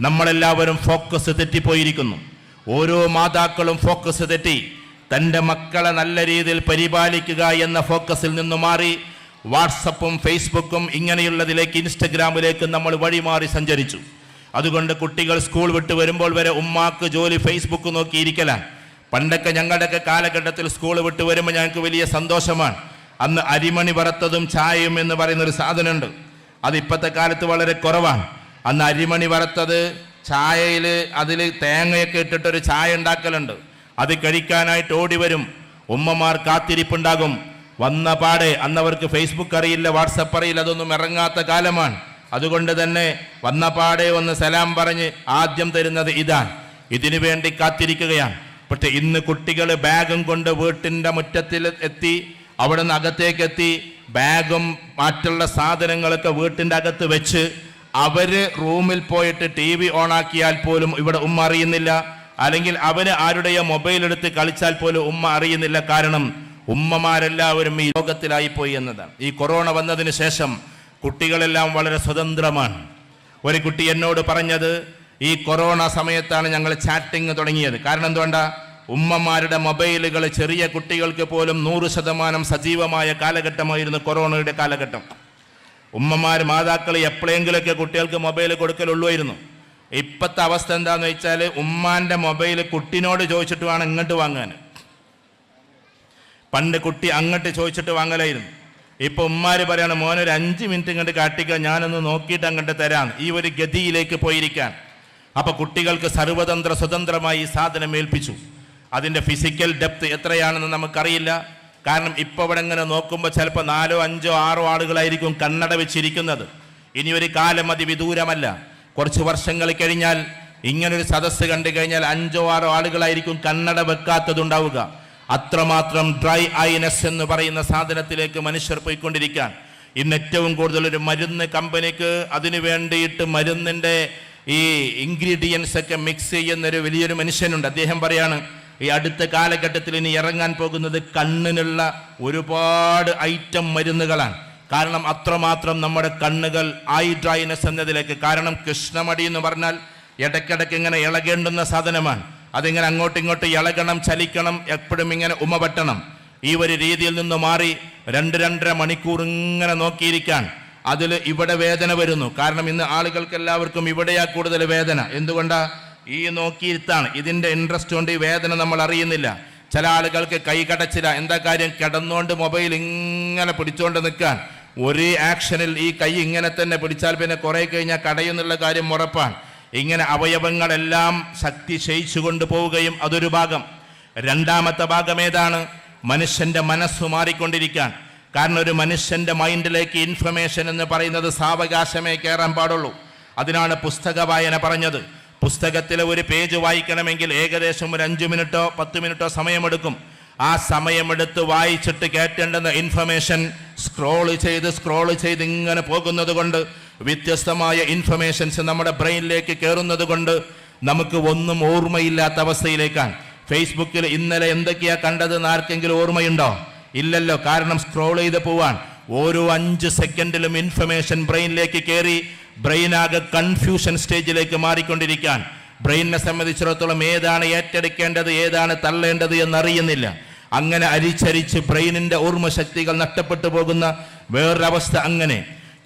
നമ്മളെല്ലാവരും ഫോക്കസ് തെറ്റിപ്പോയിരിക്കുന്നു. ഓരോ മാതാക്കളും ഫോക്കസ് തെറ്റി തൻ്റെ മക്കളെ നല്ല രീതിയിൽ പരിപാലിക്കുക എന്ന ഫോക്കസിൽ നിന്ന് മാറി വാട്സപ്പും ഫേസ്ബുക്കും ഇങ്ങനെയുള്ളതിലേക്ക് ഇൻസ്റ്റഗ്രാമിലേക്ക് നമ്മൾ വഴിമാറി സഞ്ചരിച്ചു. അതുകൊണ്ട് കുട്ടികൾ സ്കൂൾ വിട്ട് വരുമ്പോൾ വരെ ഉമ്മാക്ക് ജോലി ഫേസ്ബുക്ക് നോക്കിയിരിക്കലാണ്. പണ്ടൊക്കെ ഞങ്ങളുടെയൊക്കെ കാലഘട്ടത്തിൽ സ്കൂൾ വിട്ട് വരുമ്പോൾ ഞങ്ങൾക്ക് വലിയ സന്തോഷമാണ്. അന്ന് അരിമണി വറുത്തതും ചായയും എന്ന് പറയുന്നൊരു സാധനമുണ്ട്. അത് ഇപ്പോഴത്തെ കാലത്ത് വളരെ കുറവാണ്. അന്ന് അരിമണി വറുത്തത് ചായയിൽ അതിൽ തേങ്ങയൊക്കെ ഇട്ടിട്ടൊരു ചായ ഉണ്ടാക്കലുണ്ട്. അത് കഴിക്കാനായിട്ട് ഓടി വരും. ഉമ്മമാർ കാത്തിരിപ്പുണ്ടാകും. വന്ന പാടെ അന്നവർക്ക് ഫേസ്ബുക്ക് അറിയില്ല, വാട്സപ്പ് അറിയില്ല, അതൊന്നും ഇറങ്ങാത്ത കാലമാണ്. അതുകൊണ്ട് തന്നെ വന്ന പാടെ ഒന്ന് സലാം പറഞ്ഞ് ആദ്യം തരുന്നത് ഇതാണ്. ഇതിനു വേണ്ടി കാത്തിരിക്കുകയാണ്. പക്ഷെ ഇന്ന് കുട്ടികൾ ബാഗും കൊണ്ട് വീട്ടിൻ്റെ മുറ്റത്തിൽ എത്തി, അവിടെ നിന്ന് അകത്തേക്കെത്തി ബാഗും മറ്റുള്ള സാധനങ്ങളൊക്കെ വീട്ടിൻ്റെ അകത്ത് വെച്ച് അവര് റൂമിൽ പോയിട്ട് TV ഓണാക്കിയാൽ പോലും ഇവിടെ ഉമ്മ അറിയുന്നില്ല. അല്ലെങ്കിൽ അവന് ആരുടെയോ മൊബൈൽ എടുത്ത് കളിച്ചാൽ പോലും ഉമ്മ അറിയുന്നില്ല. കാരണം ഉമ്മമാരെല്ലാവരും ഈ ലോകത്തിലായിപ്പോയി എന്നതാണ്. ഈ കൊറോണ വന്നതിന് ശേഷം കുട്ടികളെല്ലാം വളരെ സ്വതന്ത്രമാണ്. ഒരു കുട്ടി എന്നോട് പറഞ്ഞത് ഈ കൊറോണ സമയത്താണ് ഞങ്ങൾ ചാറ്റിങ് തുടങ്ങിയത്. കാരണം എന്തുകൊണ്ടാ? ഉമ്മമാരുടെ മൊബൈലുകൾ ചെറിയ കുട്ടികൾക്ക് പോലും 100% സജീവമായ കാലഘട്ടമായിരുന്നു കൊറോണയുടെ കാലഘട്ടം. ഉമ്മമാർ മാതാക്കൾ എപ്പോഴെങ്കിലൊക്കെ കുട്ടികൾക്ക് മൊബൈൽ കൊടുക്കലുള്ളായിരുന്നു. ഇപ്പോഴത്തെ അവസ്ഥ എന്താണെന്ന് വെച്ചാൽ ഉമ്മാൻ്റെ മൊബൈൽ കുട്ടിനോട് ചോദിച്ചിട്ട് വേണം ഇങ്ങോട്ട് വാങ്ങാൻ. പണ്ട് കുട്ടി അങ്ങോട്ട് ചോദിച്ചിട്ട് വാങ്ങലായിരുന്നു. ഇപ്പോൾ ഉമ്മാർ പറയാണ് മോനൊരു 5 മിനിറ്റ് ഇങ്ങോട്ട് കാട്ടിക്കുക, ഞാനൊന്ന് നോക്കിയിട്ട് അങ്ങോട്ട് തരാം. ഈ ഒരു ഗതിയിലേക്ക് പോയിരിക്കാൻ. അപ്പോൾ കുട്ടികൾക്ക് സർവതന്ത്ര സ്വതന്ത്രമായി ഈ സാധനം ഏൽപ്പിച്ചു. അതിൻ്റെ ഫിസിക്കൽ ഡെപ്ത് എത്രയാണെന്ന് നമുക്കറിയില്ല. കാരണം ഇപ്പോൾ ഇവിടെ ഇങ്ങനെ നോക്കുമ്പോൾ ചിലപ്പോൾ 4, 5, 6 ആളുകളായിരിക്കും കണ്ണട വെച്ചിരിക്കുന്നത്. ഇനി ഒരു കാലം അതിവിദൂരമല്ല. കുറച്ച് വർഷങ്ങൾ കഴിഞ്ഞാൽ ഇങ്ങനൊരു സദസ്സ് കണ്ടു കഴിഞ്ഞാൽ 5, 6 ആളുകളായിരിക്കും കണ്ണട വെക്കാത്തതുണ്ടാവുക. അത്രമാത്രം ഡ്രൈ ഐനെസ് എന്ന് പറയുന്ന സാധനത്തിലേക്ക് മനുഷ്യർ പോയിക്കൊണ്ടിരിക്കാൻ. ഇന്ന് ഏറ്റവും കൂടുതൽ ഒരു മരുന്ന് കമ്പനിക്ക് അതിനു വേണ്ടിയിട്ട് മരുന്നിൻ്റെ ഈ ഇൻഗ്രീഡിയൻസ് ഒക്കെ മിക്സ് ചെയ്യുന്നൊരു വലിയൊരു മനുഷ്യനുണ്ട്. അദ്ദേഹം പറയാണ് ഈ അടുത്ത കാലഘട്ടത്തിൽ ഇനി ഇറങ്ങാൻ പോകുന്നത് കണ്ണിനുള്ള ഒരുപാട് ഐറ്റം മരുന്നുകളാണ്. കാരണം അത്രമാത്രം നമ്മുടെ കണ്ണുകൾ ഐ ഡ്രൈനെസ് എന്നതിലേക്ക്. കാരണം കൃഷ്ണമടി എന്ന് പറഞ്ഞാൽ ഇടയ്ക്കിടയ്ക്ക് ഇങ്ങനെ ഇളകേണ്ടുന്ന സാധനമാണ്. അതിങ്ങനെ അങ്ങോട്ടും ഇങ്ങോട്ടും ഇളകണം, ചലിക്കണം, എപ്പോഴും ഇങ്ങനെ ഉമപെട്ടണം. ഈ ഒരു രീതിയിൽ നിന്ന് മാറി 2-2.5 മണിക്കൂർ ഇങ്ങനെ നോക്കിയിരിക്കാൻ. അതിൽ ഇവിടെ വേദന വരുന്നു. കാരണം ഇന്ന് ആളുകൾക്ക് എല്ലാവർക്കും ഇവിടെയാ കൂടുതൽ വേദന. എന്തുകൊണ്ടാ? ഈ നോക്കിയിരുത്താണ്. ഇതിൻ്റെ ഇൻട്രസ്റ്റ് കൊണ്ട് ഈ വേദന നമ്മൾ അറിയുന്നില്ല. ചില ആളുകൾക്ക് കൈ കടച്ചില്ല. എന്താ കാര്യം? കിടന്നുകൊണ്ട് മൊബൈൽ ഇങ്ങനെ പിടിച്ചുകൊണ്ട് നിൽക്കാൻ. ഒരേ ആക്ഷനിൽ ഈ കൈ ഇങ്ങനെ തന്നെ പിടിച്ചാൽ പിന്നെ കുറേ കഴിഞ്ഞാൽ കടയുന്നുള്ള കാര്യം ഉറപ്പാണ്. ഇങ്ങനെ അവയവങ്ങളെല്ലാം ശക്തി ക്ഷയിച്ചു കൊണ്ടുപോവുകയും അതൊരു ഭാഗം. രണ്ടാമത്തെ ഭാഗം ഏതാണ്? മനുഷ്യൻ്റെ മനസ്സ് മാറിക്കൊണ്ടിരിക്കാൻ. കാരണം ഒരു മനുഷ്യൻ്റെ മൈൻഡിലേക്ക് ഇൻഫർമേഷൻ എന്ന് പറയുന്നത് സാവകാശമേ കയറാൻ പാടുള്ളൂ. അതിനാണ് പുസ്തക വായന പറഞ്ഞത്. പുസ്തകത്തിലെ ഒരു പേജ് വായിക്കണമെങ്കിൽ ഏകദേശം ഒരു 5 മിനിറ്റോ 10 മിനിറ്റോ സമയമെടുക്കും. ആ സമയമെടുത്ത് വായിച്ചിട്ട് കയറ്റേണ്ടുന്ന ഇൻഫർമേഷൻ സ്ക്രോൾ ചെയ്ത് ഇങ്ങനെ പോകുന്നത് കൊണ്ട് വ്യത്യസ്തമായ ഇൻഫർമേഷൻസ് നമ്മുടെ ബ്രെയിനിലേക്ക് കയറുന്നത് കൊണ്ട് നമുക്ക് ഒന്നും ഓർമ്മയില്ലാത്ത അവസ്ഥയിലേക്കാണ്. ഫേസ്ബുക്കിൽ ഇന്നലെ എന്തൊക്കെയാ കണ്ടതെന്ന് ആർക്കെങ്കിലും ഓർമ്മയുണ്ടോ? ഇല്ലല്ലോ. കാരണം സ്ക്രോൾ ചെയ്ത് പോവാൻ. ഓരോ 5 സെക്കൻഡിലും ഇൻഫർമേഷൻ ബ്രെയിനിലേക്ക് കയറി ബ്രെയിനാകെ കൺഫ്യൂഷൻ സ്റ്റേജിലേക്ക് മാറിക്കൊണ്ടിരിക്കാൻ. ബ്രെയിനിനെ സംബന്ധിച്ചിടത്തോളം ഏതാണ് ഏറ്റെടുക്കേണ്ടത്, ഏതാണ് തള്ളേണ്ടത് എന്നറിയുന്നില്ല. അങ്ങനെ അരിച്ചരിച്ച് ബ്രെയിനിൻ്റെ ഓർമ്മശക്തികൾ നഷ്ടപ്പെട്ടു പോകുന്ന വേറൊരവസ്ഥ. അങ്ങനെ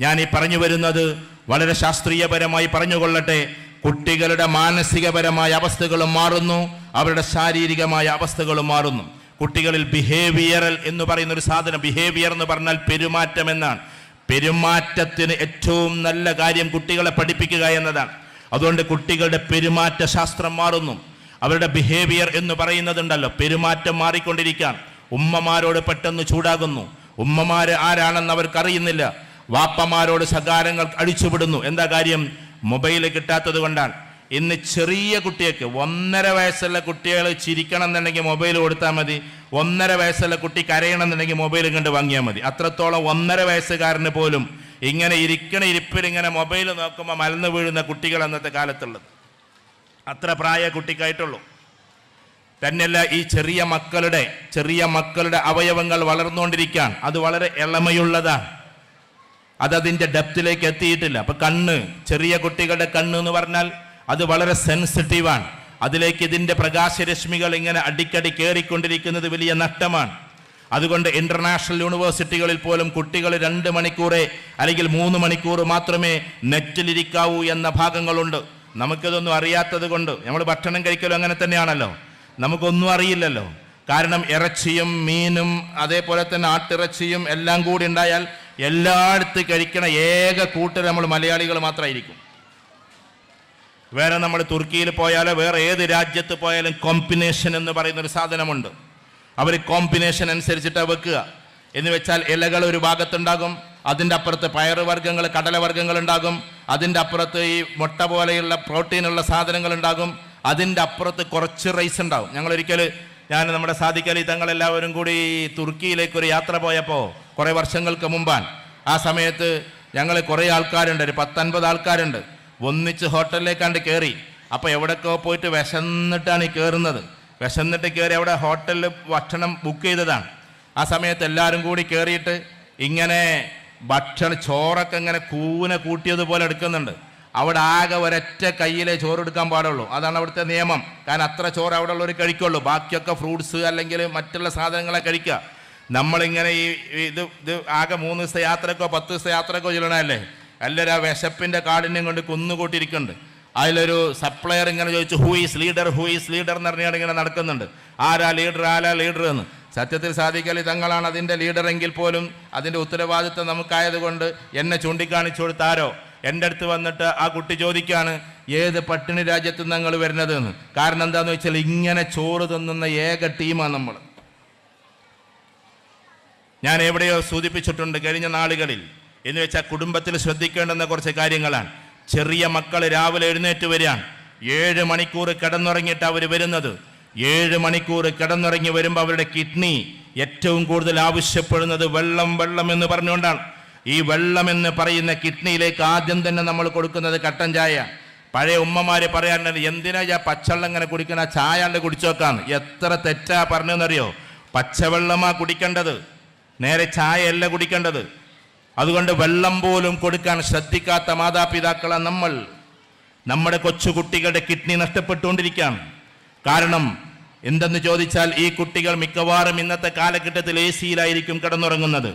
ഞാൻ ഈ പറഞ്ഞു വരുന്നത് വളരെ ശാസ്ത്രീയപരമായി പറഞ്ഞുകൊള്ളട്ടെ. കുട്ടികളുടെ മാനസികപരമായ അവസ്ഥകളും മാറുന്നു, അവരുടെ ശാരീരികമായ അവസ്ഥകളും മാറുന്നു. കുട്ടികളിൽ ബിഹേവിയറൽ എന്ന് പറയുന്ന ഒരു സാധനം, ബിഹേവിയർ എന്ന് പറഞ്ഞാൽ പെരുമാറ്റം എന്നാണ്. പെരുമാറ്റത്തിന് ഏറ്റവും നല്ല കാര്യം കുട്ടികളെ പഠിപ്പിക്കുക എന്നതാണ്. അതുകൊണ്ട് കുട്ടികളുടെ പെരുമാറ്റ ശാസ്ത്രം മാറുന്നു. അവരുടെ ബിഹേവിയർ എന്ന് പറയുന്നതുണ്ടല്ലോ, പെരുമാറ്റം മാറിക്കൊണ്ടിരിക്കാൻ. ഉമ്മമാരോട് പെട്ടെന്ന് ചൂടാകുന്നു. ഉമ്മമാര് ആരാണെന്ന് അവർക്കറിയുന്നില്ല. വാപ്പമാരോട് ശകാരങ്ങൾ അടിച്ചുവിടുന്നു. എന്താ കാര്യം? മൊബൈൽ കിട്ടാത്തത് കൊണ്ടാണ്. ഇന്ന് ചെറിയ കുട്ടിയൊക്കെ 1.5 വയസ്സുള്ള കുട്ടികൾ ചിരിക്കണം എന്നുണ്ടെങ്കിൽ മൊബൈൽ കൊടുത്താൽ മതി. 1.5 വയസ്സുള്ള കുട്ടി കരയണം എന്നുണ്ടെങ്കിൽ മൊബൈൽ കണ്ട് വാങ്ങിയാൽ മതി. അത്രത്തോളം 1.5 വയസ്സുകാരന് പോലും ഇങ്ങനെ ഇരിപ്പിൽ ഇങ്ങനെ മൊബൈൽ നോക്കുമ്പോൾ മലന്ന് വീഴുന്ന കുട്ടികൾ അന്നത്തെ കാലത്തുള്ളത്. അത്ര പ്രായ കുട്ടിക്കായിട്ടുള്ളൂ. തന്നെയല്ല ഈ ചെറിയ മക്കളുടെ അവയവങ്ങൾ വളർന്നുകൊണ്ടിരിക്കാൻ അത് വളരെ എളമയുള്ളതാണ്. അതതിൻ്റെ ഡെപ്തിലേക്ക് എത്തിയിട്ടില്ല. അപ്പൊ ചെറിയ കുട്ടികളുടെ കണ്ണ് എന്ന് പറഞ്ഞാൽ അത് വളരെ സെൻസിറ്റീവാണ്. അതിലേക്ക് ഇതിൻ്റെ പ്രകാശരശ്മികൾ ഇങ്ങനെ അടിക്കടി കയറിക്കൊണ്ടിരിക്കുന്നത് വലിയ നഷ്ടമാണ്. അതുകൊണ്ട് ഇന്റർനാഷണൽ യൂണിവേഴ്സിറ്റികളിൽ പോലും കുട്ടികൾ 2 മണിക്കൂറേ അല്ലെങ്കിൽ 3 മണിക്കൂർ മാത്രമേ നെറ്റിലിരിക്കാവൂ എന്ന ഭാഗങ്ങളുണ്ട്. നമുക്കിതൊന്നും അറിയാത്തത് കൊണ്ട് നമ്മൾ ഭക്ഷണം കഴിക്കലും അങ്ങനെ തന്നെയാണല്ലോ, നമുക്കൊന്നും അറിയില്ലല്ലോ. കാരണം ഇറച്ചിയും മീനും അതേപോലെ തന്നെ ആട്ടിറച്ചിയും എല്ലാം കൂടി ഉണ്ടായാൽ എല്ലായിടത്തും കഴിക്കണ ഏക കൂട്ടർ നമ്മൾ മലയാളികൾ മാത്രമായിരിക്കും. വേറെ നമ്മൾ തുർക്കിയിൽ പോയാലോ വേറെ ഏത് രാജ്യത്ത് പോയാലും കോമ്പിനേഷൻ എന്ന് പറയുന്നൊരു സാധനമുണ്ട്. അവർ കോമ്പിനേഷൻ അനുസരിച്ചിട്ടാണ് വെക്കുക. എന്ന് വെച്ചാൽ ഇലകൾ ഒരു ഭാഗത്തുണ്ടാകും, അതിൻ്റെ അപ്പുറത്ത് പയറുവർഗ്ഗങ്ങൾ കടലവർഗ്ഗങ്ങൾ ഉണ്ടാകും, അതിൻ്റെ അപ്പുറത്ത് ഈ മുട്ട പോലെയുള്ള പ്രോട്ടീനുള്ള സാധനങ്ങൾ ഉണ്ടാകും, അതിൻ്റെ അപ്പുറത്ത് കുറച്ച് റൈസ് ഉണ്ടാകും. ഞാൻ നമ്മുടെ സാദിഖ് അലി തങ്ങളെല്ലാവരും കൂടി തുർക്കിയിലേക്ക് ഒരു യാത്ര പോയപ്പോൾ കുറേ വർഷങ്ങൾക്ക് മുമ്പാണ്. ആ സമയത്ത് ഞങ്ങൾ കുറേ ആൾക്കാരുണ്ട്, ഒരു 10-50 ആൾക്കാരുണ്ട്. ഒന്നിച്ച് ഹോട്ടലിലേക്കാണ്ട് കയറി. അപ്പോൾ എവിടെയൊക്കെ പോയിട്ട് വിശന്നിട്ടാണ് ഈ കയറുന്നത്. വിശന്നിട്ട് കയറി അവിടെ ഹോട്ടലിൽ ഭക്ഷണം ബുക്ക് ചെയ്തതാണ്. ആ സമയത്ത് എല്ലാവരും കൂടി കയറിയിട്ട് ഇങ്ങനെ ചോറൊക്കെ ഇങ്ങനെ കൂട്ടിയതുപോലെ എടുക്കുന്നുണ്ട്. അവിടെ ആകെ ഒരൊറ്റ കയ്യിലെ ചോറ് എടുക്കാൻ പാടുള്ളൂ. അതാണ് അവിടുത്തെ നിയമം. കാരണം അത്ര ചോറ് അവിടെ ഉള്ളവർ കഴിക്കുള്ളൂ. ബാക്കിയൊക്കെ ഫ്രൂട്ട്സ് അല്ലെങ്കിൽ മറ്റുള്ള സാധനങ്ങളെ കഴിക്കുക. നമ്മളിങ്ങനെ ഇത് ആകെ 3 ദിവസത്തെ യാത്രക്കോ 10 ദിവസത്തെ യാത്രക്കോ ചെല്ലണമല്ലേ. എല്ലാവരും ആ വിശപ്പിൻ്റെ കാഠിന്യം കൊണ്ട് കുന്നുകൂട്ടിയിരിക്കുന്നുണ്ട്. അതിലൊരു സപ്ലയർ ഇങ്ങനെ ചോദിച്ചു ഹൂ ഈസ് ലീഡർ എന്ന് പറഞ്ഞാൽ ഇങ്ങനെ നടക്കുന്നുണ്ട്. ആരാ ലീഡർ എന്ന്. സത്യത്തിൽ സാദിഖ് അലി തങ്ങളാണ് അതിൻ്റെ ലീഡറെങ്കിൽ പോലും അതിൻ്റെ ഉത്തരവാദിത്വം നമുക്കായതുകൊണ്ട് എന്നെ ചൂണ്ടിക്കാണിച്ചു കൊടുത്താരോ എൻ്റെ അടുത്ത് വന്നിട്ട് ആ കുട്ടി ചോദിക്കുകയാണ് ഏത് പട്ടിണി രാജ്യത്ത് നിന്ന് ഞങ്ങൾ വരുന്നത് എന്ന്. കാരണം എന്താണെന്ന് വെച്ചാൽ ഇങ്ങനെ ചോറ് തിന്നുന്ന ഏക ടീമാണ് നമ്മൾ. ഞാൻ എവിടെയോ സൂചിപ്പിച്ചിട്ടുണ്ട് കഴിഞ്ഞ നാളുകളിൽ. എന്ന് വെച്ചാൽ കുടുംബത്തിൽ ശ്രദ്ധിക്കേണ്ടുന്ന കുറച്ച് കാര്യങ്ങളാണ്. ചെറിയ മക്കൾ രാവിലെ എഴുന്നേറ്റ് വരികയാണ്. 7 മണിക്കൂർ കിടന്നുറങ്ങിയിട്ട് അവർ വരുന്നത്. 7 മണിക്കൂർ കിടന്നുറങ്ങി വരുമ്പോൾ അവരുടെ കിഡ്നി ഏറ്റവും കൂടുതൽ ആവശ്യപ്പെടുന്നത് വെള്ളം എന്ന് പറഞ്ഞുകൊണ്ടാണ്. ഈ വെള്ളം എന്ന് പറയുന്ന കിഡ്നിയിലേക്ക് ആദ്യം തന്നെ നമ്മൾ കൊടുക്കുന്നത് കട്ടൻ ചായ. പഴയ ഉമ്മമാര് പറയാറുണ്ട് എന്തിനാ പച്ചവെള്ളം ഇങ്ങനെ കുടിക്കണ, ചായ ഉണ്ട് കുടിച്ചോക്കാന്ന്. എത്ര തെറ്റാ പറഞ്ഞെന്നറിയോ? പച്ചവെള്ളമാ കുടിക്കേണ്ടത്, നേരെ ചായ അല്ല കുടിക്കേണ്ടത്. അതുകൊണ്ട് വെള്ളം പോലും കൊടുക്കാൻ ശ്രദ്ധിക്കാത്ത മാതാപിതാക്കളാണ് നമ്മൾ. നമ്മുടെ കൊച്ചുകുട്ടികളുടെ കിഡ്നി നഷ്ടപ്പെട്ടുകൊണ്ടിരിക്കുകയാണ്. കാരണം എന്തെന്ന് ചോദിച്ചാൽ ഈ കുട്ടികൾ മിക്കവാറും ഇന്നത്തെ കാലഘട്ടത്തിൽ AC-യിലായിരിക്കും കിടന്നുറങ്ങുന്നത്.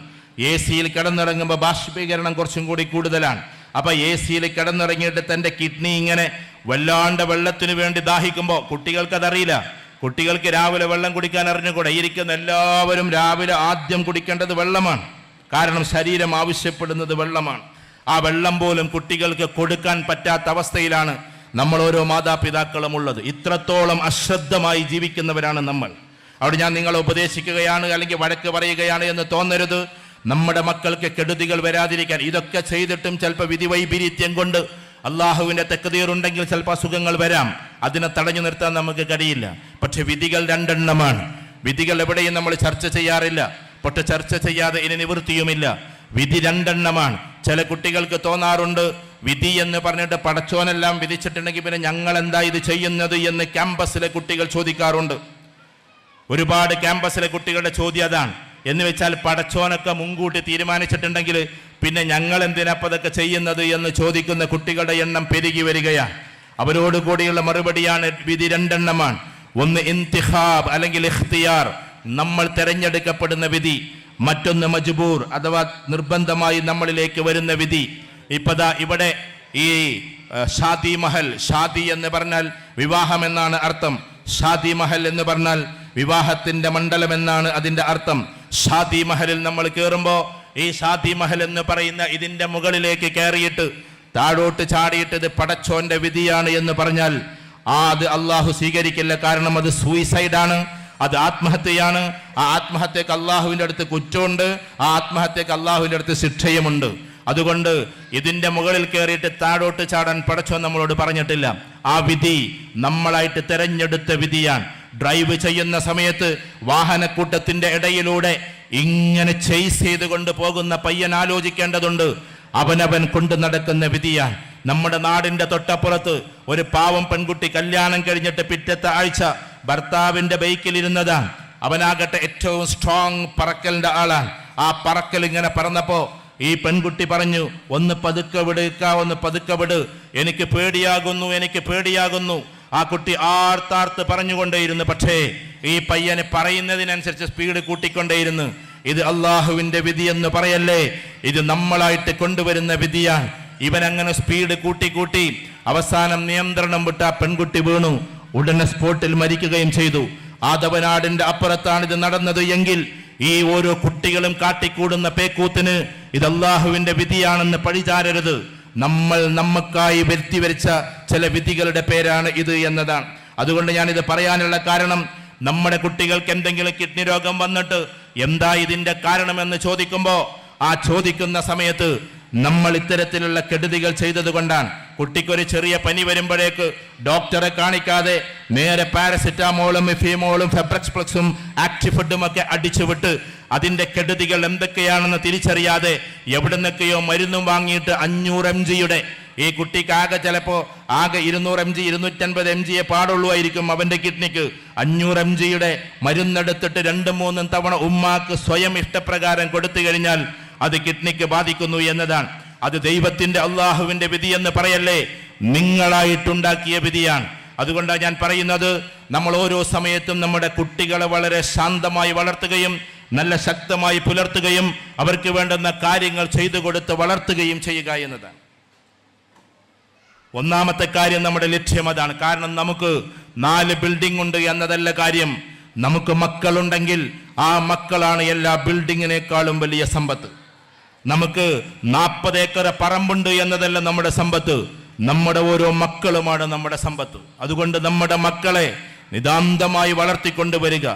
AC-യിൽ കിടന്നിറങ്ങുമ്പോൾ ബാഷ്പീകരണം കുറച്ചും കൂടി കൂടുതലാണ്. അപ്പൊ AC-യിൽ കിടന്നിറങ്ങിയിട്ട് തൻ്റെ കിഡ്നി ഇങ്ങനെ വല്ലാണ്ട് വെള്ളത്തിന് വേണ്ടി ദാഹിക്കുമ്പോൾ കുട്ടികൾക്കതറിയില്ല. കുട്ടികൾക്ക് രാവിലെ വെള്ളം കുടിക്കാൻ അറിഞ്ഞുകൂടെ. ഇരിക്കുന്ന എല്ലാവരും രാവിലെ ആദ്യം കുടിക്കേണ്ടത് വെള്ളമാണ്. കാരണം ശരീരം ആവശ്യപ്പെടുന്നത് വെള്ളമാണ്. ആ വെള്ളം പോലും കുട്ടികൾക്ക് കൊടുക്കാൻ പറ്റാത്ത അവസ്ഥയിലാണ് നമ്മൾ ഓരോ മാതാപിതാക്കളും ഉള്ളത്. ഇത്രത്തോളം അശ്രദ്ധമായി ജീവിക്കുന്നവരാണ് നമ്മൾ. അവിടെ ഞാൻ നിങ്ങളെ ഉപദേശിക്കുകയാണ് അല്ലെങ്കിൽ വഴക്ക് പറയുകയാണ് എന്ന് തോന്നരുത്. നമ്മുടെ മക്കൾക്ക് കെടുതികൾ വരാതിരിക്കാൻ ഇതൊക്കെ ചെയ്തിട്ടും ചിലപ്പോൾ വിധി വൈപരീത്യം കൊണ്ട് അള്ളാഹുവിൻ്റെ തക്ദീറുണ്ടെങ്കിൽ ചിലപ്പോൾ അസുഖങ്ങൾ വരാം. അതിനെ തടഞ്ഞു നിർത്താൻ നമുക്ക് കഴിയില്ല. പക്ഷെ വിധികൾ 2 എണ്ണമാണ്. വിധികൾ എവിടെയും നമ്മൾ ചർച്ച ചെയ്യാറില്ല. പക്ഷെ ചർച്ച ചെയ്യാതെ ഇനി നിവൃത്തിയുമില്ല. വിധി 2 എണ്ണമാണ്. ചില കുട്ടികൾക്ക് തോന്നാറുണ്ട് വിധി എന്ന് പറഞ്ഞിട്ട് പടച്ചോനെല്ലാം വിധിച്ചിട്ടുണ്ടെങ്കിൽ പിന്നെ ഞങ്ങൾ എന്താ ഇത് ചെയ്യുന്നത് എന്ന് ക്യാമ്പസിലെ കുട്ടികൾ ചോദിക്കാറുണ്ട്. ഒരുപാട് ക്യാമ്പസിലെ കുട്ടികളുടെ ചോദ്യം അതാണ്. എന്ന് വെച്ചാൽ പടച്ചോനൊക്കെ മുൻകൂട്ടി തീരുമാനിച്ചിട്ടുണ്ടെങ്കിൽ പിന്നെ ഞങ്ങൾ എന്തിനപ്പം അതൊക്കെ ചെയ്യുന്നത് എന്ന് ചോദിക്കുന്ന കുട്ടികളുടെ എണ്ണം പെരുകി വരികയാണ്. അവരോട് കൂടിയുള്ള മറുപടിയാണ് വിധി 2 എണ്ണമാണ്. ഒന്ന് ഇന്തിഖാബ് അല്ലെങ്കിൽ ഇഖ്തിയാർ, നമ്മൾ തെരഞ്ഞെടുക്കപ്പെടുന്ന വിധി. മറ്റൊന്ന് മജ്ബൂർ അഥവാ നിർബന്ധമായി നമ്മളിലേക്ക് വരുന്ന വിധി. ഇപ്പതാ ഇവിടെ ഈ ഷാദി മഹൽ, ഷാദി എന്ന് പറഞ്ഞാൽ വിവാഹം എന്നാണ് അർത്ഥം. ഷാദി മഹൽ എന്ന് പറഞ്ഞാൽ വിവാഹത്തിന്റെ മണ്ഡലം എന്നാണ് അതിന്റെ അർത്ഥം. ഷാദി മഹലിൽ നമ്മൾ കയറുമ്പോൾ ഈ ഷാദി മഹൽ എന്ന് പറയുന്ന ഇതിന്റെ മുകളിലേക്ക് കയറിയിട്ട് താഴോട്ട് ചാടിയിട്ട് ഇത് പടച്ചോന്റെ വിധിയാണ് എന്ന് പറഞ്ഞാൽ അത് അള്ളാഹു സ്വീകരിക്കില്ല. കാരണം അത് സൂയിസൈഡാണ്, അത് ആത്മഹത്യയാണ്. ആ ആത്മഹത്യക്ക് അള്ളാഹുവിൻ്റെ അടുത്ത് കുറ്റമുണ്ട്, ആ ആത്മഹത്യക്ക് അള്ളാഹുവിൻ്റെ അടുത്ത് ശിക്ഷയുമുണ്ട്. അതുകൊണ്ട് ഇതിന്റെ മുകളിൽ കയറിയിട്ട് താഴോട്ട് ചാടാൻ പടച്ചോൻ നമ്മളോട് പറഞ്ഞിട്ടില്ല. ആ വിധി നമ്മളായിട്ട് തെരഞ്ഞെടുത്ത വിധിയാണ്. ഡ്രൈവ് ചെയ്യുന്ന സമയത്ത് വാഹനക്കൂട്ടത്തിന്റെ ഇടയിലൂടെ ഇങ്ങനെ ചേസ് ചെയ്തുകൊണ്ട് പോകുന്ന പയ്യൻ ആലോചിക്കേണ്ടതുണ്ട്, അവനവൻ കൊണ്ടു നടക്കുന്ന വിധിയാണ്. നമ്മുടെ നാടിന്റെ തൊട്ടപ്പുറത്ത് ഒരു പാവം പെൺകുട്ടി കല്യാണം കഴിഞ്ഞിട്ട് പിറ്റത്തെ ആഴ്ച ഭർത്താവിന്റെ ബൈക്കിലിരുന്നതാണ്. അവനാകട്ടെ ഏറ്റവും സ്ട്രോങ് പറക്കലിന്റെ ആളാണ്. ആ പറക്കൽ ഇങ്ങനെ പറന്നപ്പോ ഈ പെൺകുട്ടി പറഞ്ഞു, ഒന്ന് പതുക്കെ വിടുക, ഒന്ന് പതുക്കെ വിട്, എനിക്ക് പേടിയാകുന്നു, എനിക്ക് പേടിയാകുന്നു. ആ കുട്ടി ആർത്താർത്ത് പറഞ്ഞുകൊണ്ടേയിരുന്നു. പക്ഷേ ഈ പയ്യന് പറയുന്നതിനനുസരിച്ച് സ്പീഡ് കൂട്ടിക്കൊണ്ടേയിരുന്നു. ഇത് അള്ളാഹുവിന്റെ വിധി എന്ന് പറയല്ലേ, ഇത് നമ്മളായിട്ട് കൊണ്ടുവരുന്ന വിധിയാണ്. ഇവൻ അങ്ങനെ സ്പീഡ് കൂട്ടി അവസാനം നിയന്ത്രണം വിട്ട ആ പെൺകുട്ടി വീണു. ഉടനെ സ്പോട്ടിൽ മരിക്കുകയും ചെയ്തു. ആദവനാടിന്റെ അപ്പുറത്താണ് ഇത് നടന്നത് എങ്കിൽ ഈ ഓരോ കുട്ടികളും കാട്ടിക്കൂടുന്ന പേക്കൂത്തിന് ഇത് അള്ളാഹുവിന്റെ വിധിയാണെന്ന് പഴിചാരരുത്. നമ്മൾ നമുക്കായി വരുത്തിവരിച്ച ചില വിധികളുടെ പേരാണ് ഇത് എന്നതാണ്. അതുകൊണ്ട് ഞാനിത് പറയാനുള്ള കാരണം, നമ്മുടെ കുട്ടികൾക്ക് എന്തെങ്കിലും കിഡ്നി രോഗം വന്നിട്ട് എന്താ ഇതിന്റെ കാരണമെന്ന് ചോദിക്കുമ്പോൾ ആ ചോദിക്കുന്ന സമയത്ത് നമ്മൾ ഇത്തരത്തിലുള്ള കെടുതികൾ ചെയ്തത് കൊണ്ടാണ്. കുട്ടിക്കൊരു ചെറിയ പനി വരുമ്പോഴേക്ക് ഡോക്ടറെ കാണിക്കാതെ നേരെ പാരസിറ്റാമോളും ഫീമോളും ഫെബ്രക്സ്പ്ലക്സും ആക്ടിഫുഡും ഒക്കെ അടിച്ചുവിട്ട് അതിന്റെ കെടുതികൾ എന്തൊക്കെയാണെന്ന് തിരിച്ചറിയാതെ എവിടുന്നൊക്കെയോ മരുന്നും വാങ്ങിയിട്ട് 500 mg ഈ കുട്ടിക്ക് ആകെ ചിലപ്പോ ആകെ 200 mg 250 mg പാടുള്ളൂമായിരിക്കും അവന്റെ കിഡ്നിക്ക്. 500 mg മരുന്നെടുത്തിട്ട് 2-3 തവണ ഉമ്മാക്ക് സ്വയം ഇഷ്ടപ്രകാരം കൊടുത്തു കഴിഞ്ഞാൽ അത് കിഡ്നിക്ക് ബാധിക്കുന്നു എന്നതാണ്. അത് ദൈവത്തിന്റെ അള്ളാഹുവിന്റെ വിധി എന്ന് പറയല്ലേ, നിങ്ങളായിട്ടുണ്ടാക്കിയ വിധിയാണ്. അതുകൊണ്ടാണ് ഞാൻ പറയുന്നത്, നമ്മൾ ഓരോ സമയത്തും നമ്മുടെ കുട്ടികളെ വളരെ ശാന്തമായി വളർത്തുകയും നല്ല ശക്തമായി പുലർത്തുകയും അവർക്ക് വേണ്ടുന്ന കാര്യങ്ങൾ ചെയ്തു കൊടുത്ത് വളർത്തുകയും ചെയ്യുക എന്നതാണ്. ഒന്നാമത്തെ കാര്യം, നമ്മുടെ ലക്ഷ്യം അതാണ്. കാരണം നമുക്ക് 4 ബിൽഡിംഗ് ഉണ്ട് എന്നതല്ല കാര്യം. നമുക്ക് മക്കളുണ്ടെങ്കിൽ ആ മക്കളാണ് എല്ലാ ബിൽഡിങ്ങിനേക്കാളും വലിയ സമ്പത്ത്. നമുക്ക് 40 ഏക്കർ പറമ്പുണ്ട് എന്നതല്ല നമ്മുടെ സമ്പത്ത്, നമ്മുടെ ഓരോ മക്കളുമാണ് നമ്മുടെ സമ്പത്ത്. അതുകൊണ്ട് നമ്മുടെ മക്കളെ നിതാന്തമായി വളർത്തിക്കൊണ്ടുവരിക.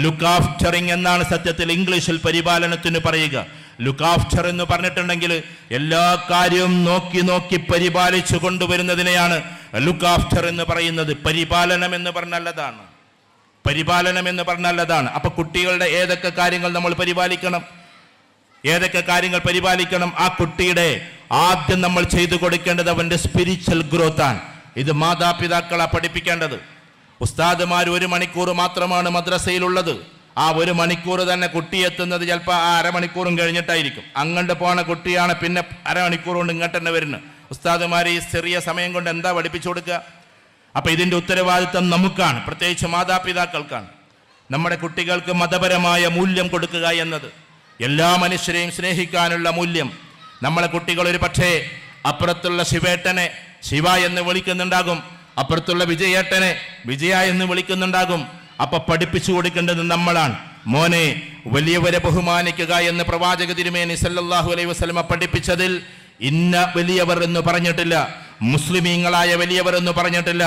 ലുക്ക് ആഫ്റ്ററിങ് എന്നാണ് സത്യത്തിൽ ഇംഗ്ലീഷിൽ പരിപാലനത്തിന് പറയുക. ലുക്ക് ആഫ്റ്റർ എന്ന് പറഞ്ഞിട്ടുണ്ടെങ്കിൽ എല്ലാ കാര്യവും നോക്കി പരിപാലിച്ചു കൊണ്ടുവരുന്നതിനെയാണ് ലുക്ക് ആഫ്റ്റർ എന്ന് പറയുന്നത്. പരിപാലനം എന്ന് പറഞ്ഞല്ലതാണ്, പരിപാലനം എന്ന് പറഞ്ഞല്ലതാണ്. അപ്പൊ കുട്ടികളുടെ ഏതൊക്കെ കാര്യങ്ങൾ നമ്മൾ പരിപാലിക്കണം, ഏതൊക്കെ കാര്യങ്ങൾ പരിപാലിക്കണം? ആ കുട്ടിയുടെ ആദ്യം നമ്മൾ ചെയ്തു കൊടുക്കേണ്ടത് അവന്റെ സ്പിരിച്വൽ ഗ്രോത്ത് ആണ്. ഇത് മാതാപിതാക്കളാ പഠിപ്പിക്കേണ്ടത്. ഉസ്താദുമാർ 1 മണിക്കൂർ മാത്രമാണ് മദ്രസയിലുള്ളത്. ആ 1 മണിക്കൂർ തന്നെ കുട്ടി എത്തുന്നത് ചിലപ്പോൾ ആ അരമണിക്കൂറും കഴിഞ്ഞിട്ടായിരിക്കും. അങ്ങോട്ട് പോണ കുട്ടിയാണ് പിന്നെ അരമണിക്കൂർ കൊണ്ട് ഇങ്ങോട്ട് തന്നെ വരുന്നത്. ഉസ്താദുമാർ ഈ ചെറിയ സമയം കൊണ്ട് എന്താ പഠിപ്പിച്ചു കൊടുക്കുക? അപ്പൊ ഇതിന്റെ ഉത്തരവാദിത്വം നമുക്കാണ്, പ്രത്യേകിച്ച് മാതാപിതാക്കൾക്കാണ്. നമ്മുടെ കുട്ടികൾക്ക് മതപരമായ മൂല്യം കൊടുക്കുക എന്നത്, എല്ലാ മനുഷ്യരെയും സ്നേഹിക്കാനുള്ള മൂല്യം. നമ്മളെ കുട്ടികൾ ഒരു പക്ഷേ അപ്പുറത്തുള്ള ശിവേട്ടനെ ശിവ എന്ന് വിളിക്കുന്നുണ്ടാകും, അപ്പുറത്തുള്ള വിജയേട്ടനെ വിജയ എന്ന് വിളിക്കുന്നുണ്ടാകും. അപ്പൊ പഠിപ്പിച്ചു കൊടുക്കേണ്ടത് നമ്മളാണ്. മോനെ, വലിയവരെ ബഹുമാനിക്കുക എന്ന് പ്രവാചക തിരുമേനി സല്ലല്ലാഹു അലൈഹി വസല്ലമ പഠിപ്പിച്ചതിൽ ഇന്ന വലിയവർ എന്ന് പറഞ്ഞിട്ടില്ല, മുസ്ലിമീങ്ങളായ വലിയവർ എന്ന് പറഞ്ഞിട്ടില്ല.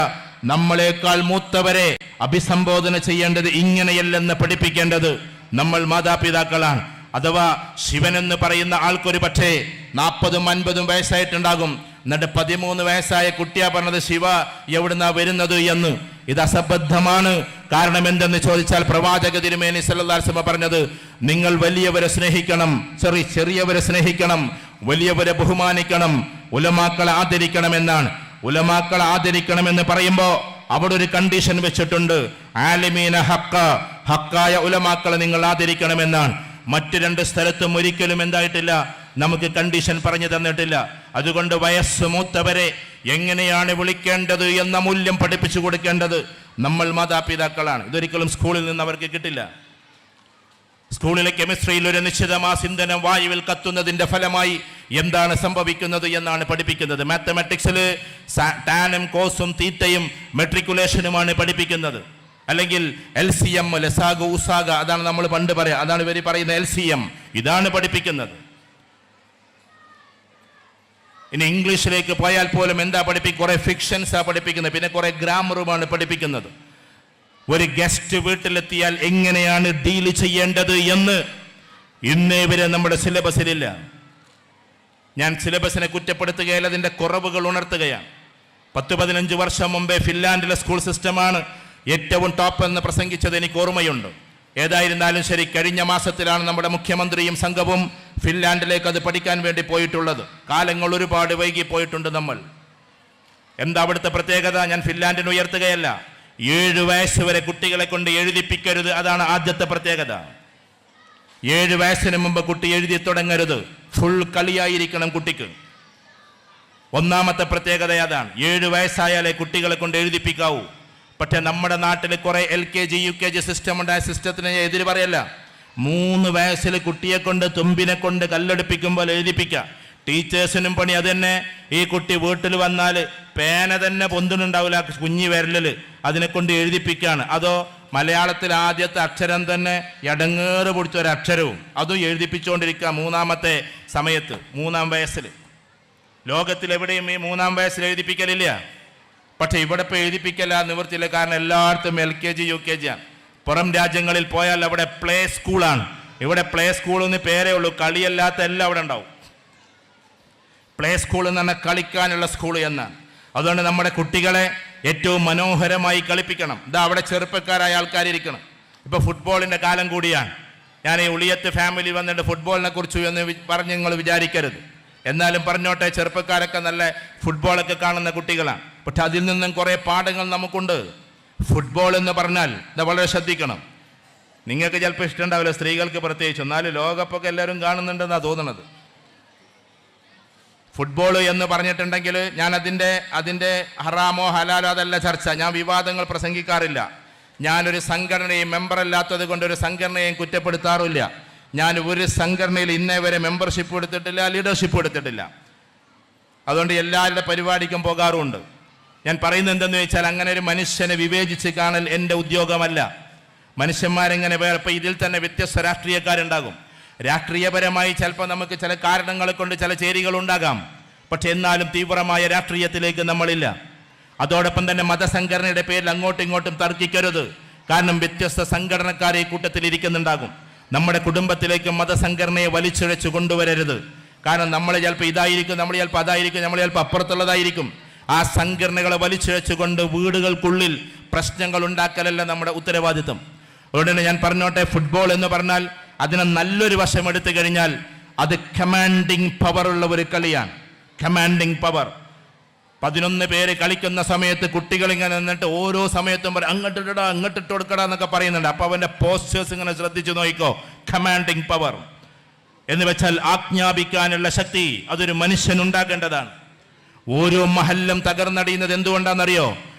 നമ്മളെക്കാൾ മൂത്തവരെ അഭിസംബോധന ചെയ്യേണ്ടത് ഇങ്ങനെയല്ലെന്ന് പഠിപ്പിക്കേണ്ടത് നമ്മൾ മാതാപിതാക്കളാണ്. അഥവാ ശിവൻ എന്ന് പറയുന്ന ആൾക്കൊരു പക്ഷേ 40-50 വയസ്സായിട്ടുണ്ടാകും. എന്നിട്ട് 13 വയസ്സായ കുട്ടിയാ പറഞ്ഞത് ശിവ എവിടുന്നാ വരുന്നത് എന്ന്. ഇത് അസംബദ്ധമാണ്. കാരണം എന്തെന്ന് ചോദിച്ചാൽ പ്രവാചക തിരുമേനി സല്ലല്ലാഹു അലൈഹി വസല്ലം പറഞ്ഞത്, നിങ്ങൾ വലിയവരെ സ്നേഹിക്കണം, ചെറിയവരെ സ്നേഹിക്കണം, വലിയവരെ ബഹുമാനിക്കണം, ഉലമാക്കളെ ആദരിക്കണം എന്നാണ്. ഉലമാക്കളെ ആദരിക്കണം എന്ന് പറയുമ്പോൾ അവിടെ ഒരു കണ്ടീഷൻ വെച്ചിട്ടുണ്ട്. ആലിമീന ഹക്ക, ഹക്കായ ഉലമാക്കളെ നിങ്ങൾ ആദരിക്കണമെന്നാണ്. മറ്റു 2 സ്ഥലത്തും ഒരിക്കലും എന്തായിട്ടില്ല, നമുക്ക് കണ്ടീഷൻ പറഞ്ഞു തന്നിട്ടില്ല. അതുകൊണ്ട് വയസ്സ് മൂത്തവരെ എങ്ങനെയാണ് വിളിക്കേണ്ടത് എന്ന മൂല്യം പഠിപ്പിച്ചു കൊടുക്കേണ്ടത് നമ്മൾ മാതാപിതാക്കളാണ്. ഇതൊരിക്കലും സ്കൂളിൽ നിന്ന് അവർക്ക് കിട്ടില്ല. സ്കൂളിലെ കെമിസ്ട്രിയിൽ ഒരു നിശ്ചിതമാസ ഇന്ധനം വായുവിൽ കത്തുന്നതിന്റെ ഫലമായി എന്താണ് സംഭവിക്കുന്നത് എന്നാണ് പഠിപ്പിക്കുന്നത്. മാത്തമാറ്റിക്സിൽ ടാനും കോസും തീറ്റയും മെട്രിക്കുലേഷനുമാണ് പഠിപ്പിക്കുന്നത്. അല്ലെങ്കിൽ LCM, ലസാഗ ഉസാഗ, അതാണ് നമ്മൾ പണ്ട് പറയാം, അതാണ് ഇവർ പറയുന്ന LCM, ഇതാണ് പഠിപ്പിക്കുന്നത്. ഇനി ഇംഗ്ലീഷിലേക്ക് പോയാൽ പോലും എന്താ പഠിപ്പിക്കുക? കുറെ ഫിക്ഷൻസാണ് പഠിപ്പിക്കുന്നത്, പിന്നെ കുറെ ഗ്രാമറുമാണ് പഠിപ്പിക്കുന്നത്. ഒരു ഗസ്റ്റ് വീട്ടിലെത്തിയാൽ എങ്ങനെയാണ് ഡീൽ ചെയ്യേണ്ടത് എന്ന് ഇന്നേ വരെ നമ്മുടെ സിലബസിലില്ല. ഞാൻ സിലബസിനെ കുറ്റപ്പെടുത്തുകയല്ല, അതിൻ്റെ കുറവുകൾ ഉണർത്തുകയാണ്. 10-15 വർഷം മുമ്പേ ഫിൻലാൻഡിലെ സ്കൂൾ സിസ്റ്റമാണ് ഏറ്റവും ടോപ്പ് എന്ന് പ്രസംഗിച്ചത് എനിക്ക് ഓർമ്മയുണ്ട്. ഏതായിരുന്നാലും ശരി, കഴിഞ്ഞ മാസത്തിലാണ് നമ്മുടെ മുഖ്യമന്ത്രിയും സംഘവും ഫിൻലാൻഡിലേക്ക് അത് പഠിക്കാൻ വേണ്ടി പോയിട്ടുള്ളത്. കാലങ്ങൾ ഒരുപാട് വൈകി പോയിട്ടുണ്ട് നമ്മൾ. എന്താ അവിടുത്തെ പ്രത്യേകത? ഞാൻ ഫിൻലാൻഡിനെ ഉയർത്തുകയല്ല. 7 വയസ്സ് വരെ കുട്ടികളെ കൊണ്ട് എഴുതിപ്പിക്കരുത്. അതാണ് ആദ്യത്തെ പ്രത്യേകത. 7 വയസ്സിന് മുമ്പ് കുട്ടി എഴുതി തുടങ്ങരുത്. ഫുൾ കളിയായിരിക്കണം കുട്ടിക്ക്. ഒന്നാമത്തെ പ്രത്യേകത അതാണ്. 7 വയസ്സായാലേ കുട്ടികളെ കൊണ്ട് എഴുതിപ്പിക്കാവൂ. പക്ഷെ നമ്മുടെ നാട്ടിൽ കുറെ LKG UKG സിസ്റ്റം ഉണ്ട്. ആ സിസ്റ്റത്തിന് എതിര് പറയല്ല. 3 വയസ്സിൽ കുട്ടിയെ കൊണ്ട് തുമ്പിനെ കൊണ്ട് കല്ലെടുപ്പിക്കുമ്പോൾ എഴുതിപ്പിക്കുക. ടീച്ചേഴ്സിനും പണി അത് തന്നെ. ഈ കുട്ടി വീട്ടിൽ വന്നാൽ പേന തന്നെ പൊന്തുന്നുണ്ടാവില്ല, കുഞ്ഞി വിരലില്, അതിനെ കൊണ്ട് എഴുതിപ്പിക്കുകയാണ്. അതോ മലയാളത്തിൽ ആദ്യത്തെ അക്ഷരം തന്നെ എടങ്ങേറ് പൊടിച്ച ഒരു അക്ഷരവും അതും എഴുതിപ്പിച്ചുകൊണ്ടിരിക്കുക 3-ാമത്തെ സമയത്ത്, 3-ാം വയസ്സിൽ. ലോകത്തിലെവിടെയും ഈ 3-ാം വയസ്സിൽ എഴുതിപ്പിക്കലില്ല. പക്ഷെ ഇവിടെ ഇപ്പോൾ എഴുതിപ്പിക്കല നിവൃത്തിയില്ല. കാരണം എല്ലായിടത്തും LKG UKG ആണ്. പുറം രാജ്യങ്ങളിൽ പോയാൽ അവിടെ പ്ലേ സ്കൂളാണ്. ഇവിടെ പ്ലേ സ്കൂൾ എന്ന് പേരേ ഉള്ളൂ, കളിയല്ലാത്ത എല്ലാം അവിടെ ഉണ്ടാവും. പ്ലേ സ്കൂൾ എന്ന് പറഞ്ഞാൽ കളിക്കാനുള്ള സ്കൂൾ എന്നാണ്. അതുകൊണ്ട് നമ്മുടെ കുട്ടികളെ ഏറ്റവും മനോഹരമായി കളിപ്പിക്കണം. ഇതാ അവിടെ ചെറുപ്പക്കാരായ ആൾക്കാരിരിക്കണം. ഇപ്പോൾ ഫുട്ബോളിൻ്റെ കാലം കൂടിയാണ്. ഞാൻ ഈ ഉളിയത്ത് ഫാമിലി വന്നിട്ട് ഫുട്ബോളിനെ കുറിച്ച് എന്ന് പറഞ്ഞ് നിങ്ങൾ വിചാരിക്കരുത്. എന്നാലും പറഞ്ഞോട്ടെ, ചെറുപ്പക്കാരൊക്കെ നല്ല ഫുട്ബോളൊക്കെ കാണുന്ന കുട്ടികളാണ്. പക്ഷെ അതിൽ നിന്നും കുറേ പാഠങ്ങൾ നമുക്കുണ്ട്. ഫുട്ബോൾ എന്ന് പറഞ്ഞാൽ ഇത് വളരെ ശ്രദ്ധിക്കണം. നിങ്ങൾക്ക് ചിലപ്പോൾ ഇഷ്ടമുണ്ടാവില്ല, സ്ത്രീകൾക്ക് പ്രത്യേകിച്ച്. എന്നാലും ലോകകപ്പൊക്കെ എല്ലാവരും കാണുന്നുണ്ടെന്നാണ് തോന്നുന്നത്. ഫുട്ബോൾ എന്ന് പറഞ്ഞിട്ടുണ്ടെങ്കിൽ ഞാൻ അതിൻ്റെ ഹറാമോ ഹലാലോ അതല്ല ചർച്ച. ഞാൻ വിവാദങ്ങൾ പ്രസംഗിക്കാറില്ല. ഞാനൊരു സംഘടനയും മെമ്പറല്ലാത്തത് കൊണ്ട് ഒരു സംഘടനയും കുറ്റപ്പെടുത്താറില്ല. ഞാൻ ഒരു സംഘടനയിൽ ഇന്നേ വരെ മെമ്പർഷിപ്പ് എടുത്തിട്ടില്ല, ലീഡർഷിപ്പ് എടുത്തിട്ടില്ല. അതുകൊണ്ട് എല്ലാവരുടെ പരിപാടിക്കും പോകാറുമുണ്ട്. ഞാൻ പറയുന്നത് എന്തെന്ന് വെച്ചാൽ, അങ്ങനെ ഒരു മനുഷ്യനെ വിവേചിച്ച് കാണൽ എൻ്റെ ഉദ്യോഗമല്ല. മനുഷ്യന്മാരെങ്ങനെ വേറെ, ഇപ്പം ഇതിൽ തന്നെ വ്യത്യസ്ത രാഷ്ട്രീയക്കാരുണ്ടാകും. രാഷ്ട്രീയപരമായി ചിലപ്പോൾ നമുക്ക് ചില കാരണങ്ങളെ കൊണ്ട് ചില ചേരികൾ ഉണ്ടാകാം. പക്ഷെ എന്നാലും തീവ്രമായ രാഷ്ട്രീയത്തിലേക്ക് നമ്മളില്ല. അതോടൊപ്പം തന്നെ മതസംഘടനയുടെ പേരിൽ അങ്ങോട്ടും ഇങ്ങോട്ടും തർക്കിക്കരുത്. കാരണം വ്യത്യസ്ത സംഘടനക്കാരെ ഈ കൂട്ടത്തിൽ ഇരിക്കുന്നുണ്ടാകും. നമ്മുടെ കുടുംബത്തിലേക്ക് മതസംഘടനയെ വലിച്ചിഴച്ച് കൊണ്ടുവരരുത്. കാരണം നമ്മൾ ചിലപ്പോൾ ഇതായിരിക്കും, നമ്മൾ ചിലപ്പോൾ അതായിരിക്കും, നമ്മൾ ചിലപ്പോൾ അപ്പുറത്തുള്ളതായിരിക്കും. ആ സംഘടനകളെ വലിച്ചിഴച്ച് കൊണ്ട് വീടുകൾക്കുള്ളിൽ പ്രശ്നങ്ങൾ ഉണ്ടാക്കലല്ല നമ്മുടെ ഉത്തരവാദിത്വം. അതുകൊണ്ട് തന്നെ ഞാൻ പറഞ്ഞോട്ടെ, ഫുട്ബോൾ എന്ന് പറഞ്ഞാൽ അതിനെ നല്ലൊരു വശം എടുത്തു കഴിഞ്ഞാൽ അത് കമാൻഡിങ് പവർ ഉള്ള ഒരു കളിയാണ്. Commanding power. 11 പേര് കളിക്കുന്ന സമയത്ത് കുട്ടികൾ ഇങ്ങനെ നിന്നിട്ട് ഓരോ സമയത്തും അങ്ങോട്ടിടാ അങ്ങോട്ടിട്ട് കൊടുക്കടാ എന്നൊക്കെ പറയുന്നുണ്ട്. അപ്പോൾ അവൻ്റെ പോസ്റ്റേഴ്സ് ഇങ്ങനെ ശ്രദ്ധിച്ചു നോക്കിക്കോ. കമാൻഡിങ് പവർ എന്ന് വെച്ചാൽ ആജ്ഞാപിക്കാനുള്ള ശക്തി അതൊരു മനുഷ്യനുണ്ടാകേണ്ടതാണ്. ഓരോ മഹല്ലും തകർന്നടിയുന്നത് എന്തുകൊണ്ടാണെന്നറിയോ?